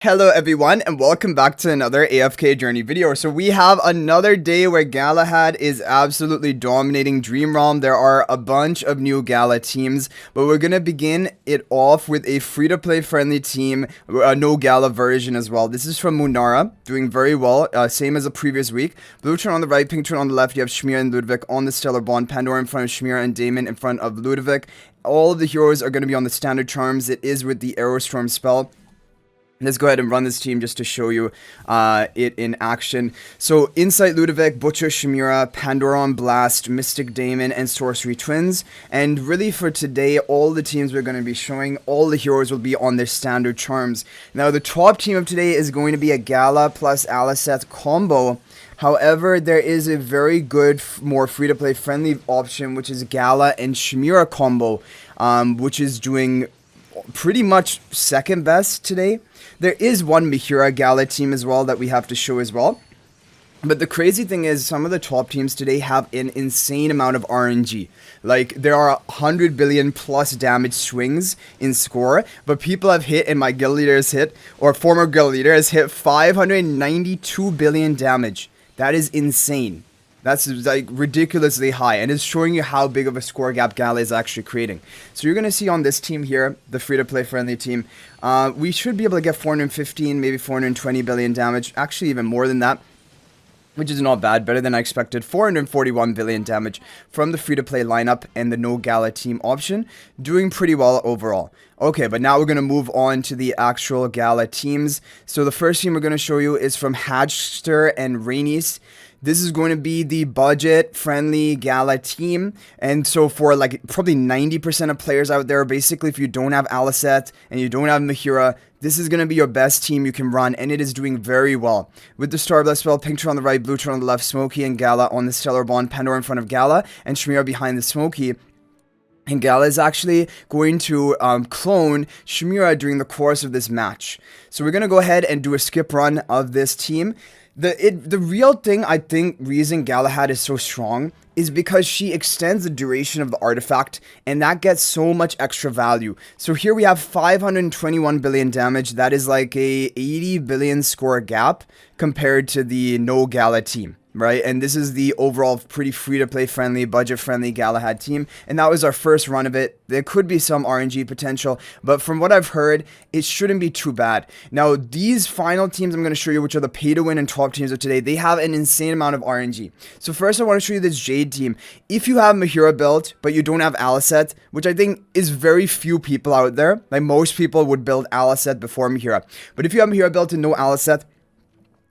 Hello everyone and welcome back to another AFK journey video. So we have another day where Galahad is absolutely dominating Dream Realm. There are a bunch of new Gala teams, but we're going to begin it off with a free-to-play friendly team, a no Gala version as well. This is from Mehira, doing very well, same as the previous week. Blue turn on the right, pink turn on the left. You have Shemira and Ludwig on the Stellar Bond, Pandora in front of Shemira and Damon in front of Ludwig. All of the heroes are going to be on the standard charms. It is with the Aerostorm spell. Let's go ahead and run this team just to show you it in action. So, Insight Ludwig, Butcher Shemira, Pandora on Blast, Mystic Damon, and Sorcery Twins. And really for today, all the teams we're going to be showing, all the heroes will be on their standard charms. Now, the top team of today is going to be a Gala plus Aliceth combo. However, there is a very good, more free-to-play friendly option, which is Gala and Shemira combo, which is doing pretty much second best today. There is one Mehira Gala team as well that we have to show as well. But the crazy thing is, some of the top teams today have an insane amount of RNG. Like, there are 100 billion plus damage swings in score, but people have hit, and my guild leader has hit, or former guild leader has hit 592 billion damage. That is insane. That's like ridiculously high, and it's showing you how big of a score gap Gala is actually creating. So you're going to see on this team here, the free-to-play friendly team, we should be able to get 415, maybe 420 billion damage, actually even more than that, which is not bad, better than I expected. 441 billion damage from the free-to-play lineup and the no Gala team option, doing pretty well overall. Okay, but now we're going to move on to the actual Gala teams. So the first team we're going to show you is from Hadgster and Rainis. This is going to be the budget-friendly Gala team, and so for like probably 90% of players out there, basically if you don't have Aliceth and you don't have Mehira, this is going to be your best team you can run, and it is doing very well. With the Star Blast spell, pink turn on the right, blue turn on the left, Smokey and Gala on the Stellar Bond, Pandora in front of Gala, and Shemira behind the Smokey. And Gala is actually going to clone Shemira during the course of this match. So we're going to go ahead and do a skip run of this team. The real thing, I think, reason Galahad is so strong is because she extends the duration of the artifact, and that gets so much extra value. So here we have 521 billion damage. That is like a 80 billion score gap compared to the no Gala team. Right, and this is the overall pretty free-to-play friendly, budget-friendly Galahad team, and that was our first run of it. There could be some RNG potential, but from what I've heard, it shouldn't be too bad. Now, these final teams I'm going to show you, which are the pay-to-win and top teams of today, they have an insane amount of RNG. So first, I want to show you this Jade team. If you have Mehira built, but you don't have Aliceth, which I think is very few people out there, like most people would build Aliceth before Mehira, but if you have Mehira built and no Aliceth,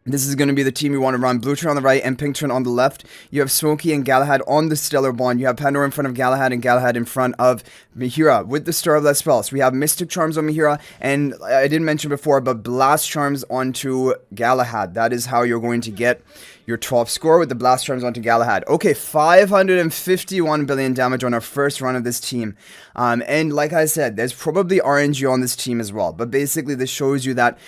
this is going to be the team you want to run. Blue turn on the right and pink turn on the left. You have Smokey and Galahad on the Stellar Bond. You have Pandora in front of Galahad and Galahad in front of Mehira with the Star Blast spells. We have Mystic Charms on Mehira, and I didn't mention before, but Blast Charms onto Galahad. That is how you're going to get your top score with the Blast Charms onto Galahad. Okay, 551 billion damage on our first run of this team. And like I said, there's probably RNG on this team as well. But basically, this shows you that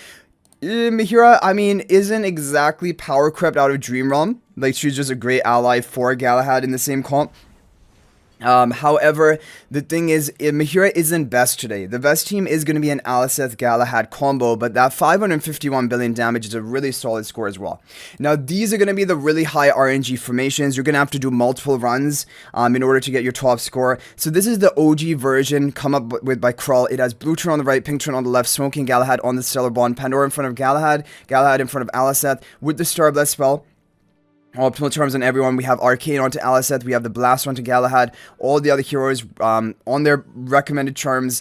Mehira, I mean, isn't exactly power crept out of Dream Realm. Like, she's just a great ally for Galahad in the same comp. However, the thing is, Mehira isn't best today. The best team is going to be an Aliceth Galahad combo, but that 551 billion damage is a really solid score as well. Now, these are going to be the really high RNG formations. You're going to have to do multiple runs in order to get your top score. So this is the OG version come up with by Krull. It has blue turn on the right, pink turn on the left, Smoking Galahad on the Stellar Bond, Pandora in front of Galahad, Galahad in front of Aliceth with the Star Blast spell. Optimal charms on everyone. We have Arcane onto Aliceth. We have the Blast onto Galahad. All the other heroes on their recommended charms.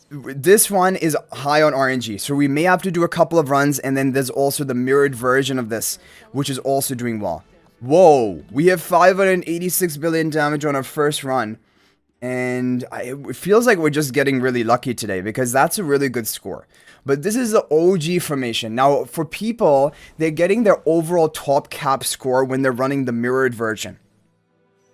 This one is high on RNG, so we may have to do a couple of runs, and then there's also the mirrored version of this, which is also doing well. Whoa, we have 586 billion damage on our first run, and it feels like we're just getting really lucky today, because that's a really good score. But this is the OG formation. Now, for people, they're getting their overall top cap score when they're running the mirrored version.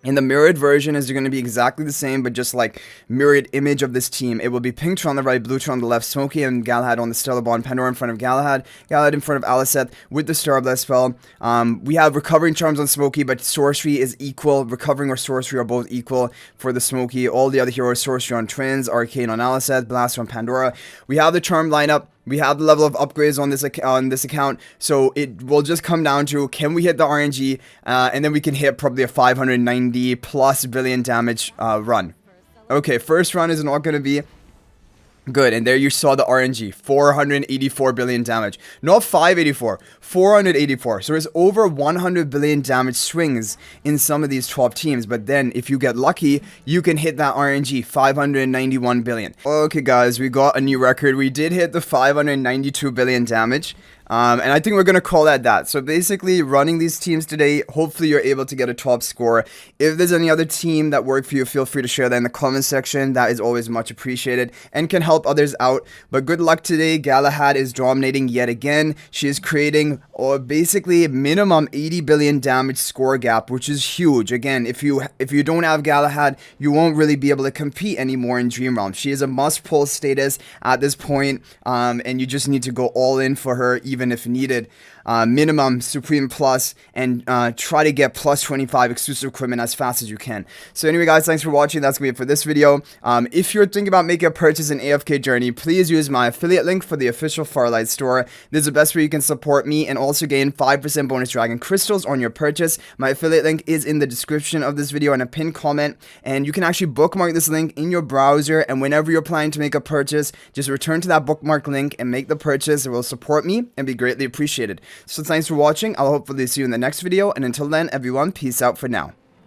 And the mirrored version is going to be exactly the same, but just like mirrored image of this team. It will be pink turn on the right, blue turn on the left, Smokey and Galahad on the Stellar Bond, Pandora in front of Galahad, Galahad in front of Aliceth with the Star Blast spell. We have recovering charms on Smokey, but sorcery is equal. Recovering or sorcery are both equal for the Smokey. All the other heroes, sorcery on Twins, Arcane on Aliceth, Blast on Pandora. We have the charm lineup. We have the level of upgrades on this account, so it will just come down to, can we hit the RNG, and then we can hit probably a 590 plus billion damage run. Okay, first run is not going to be good, and there you saw the RNG, 484 billion damage. Not 584, 484. So there's over 100 billion damage swings in some of these top teams. But then if you get lucky, you can hit that RNG, 591 billion. Okay guys, we got a new record. We did hit the 592 billion damage. And I think we're going to call that. So basically, running these teams today, hopefully you're able to get a top score. If there's any other team that worked for you, feel free to share that in the comment section. That is always much appreciated and can help others out. But good luck today. Galahad is dominating yet again. She is creating basically minimum 80 billion damage score gap, which is huge. Again, if you don't have Galahad, you won't really be able to compete anymore in Dream Realm. She is a must-pull status at this point, and you just need to go all in for her, even if needed. Minimum Supreme Plus, and try to get plus 25 exclusive equipment as fast as you can. So anyway guys, thanks for watching. That's gonna be it for this video. If you're thinking about making a purchase in AFK Journey, please use my affiliate link for the official Farlight store. This is the best way you can support me and also gain 5% bonus dragon crystals on your purchase. My affiliate link is in the description of this video and a pinned comment, and you can actually bookmark this link in your browser, and whenever you're planning to make a purchase, just return to that bookmark link and make the purchase. It will support me and be greatly appreciated. So thanks for watching. I'll hopefully see you in the next video, and until then, everyone, peace out for now.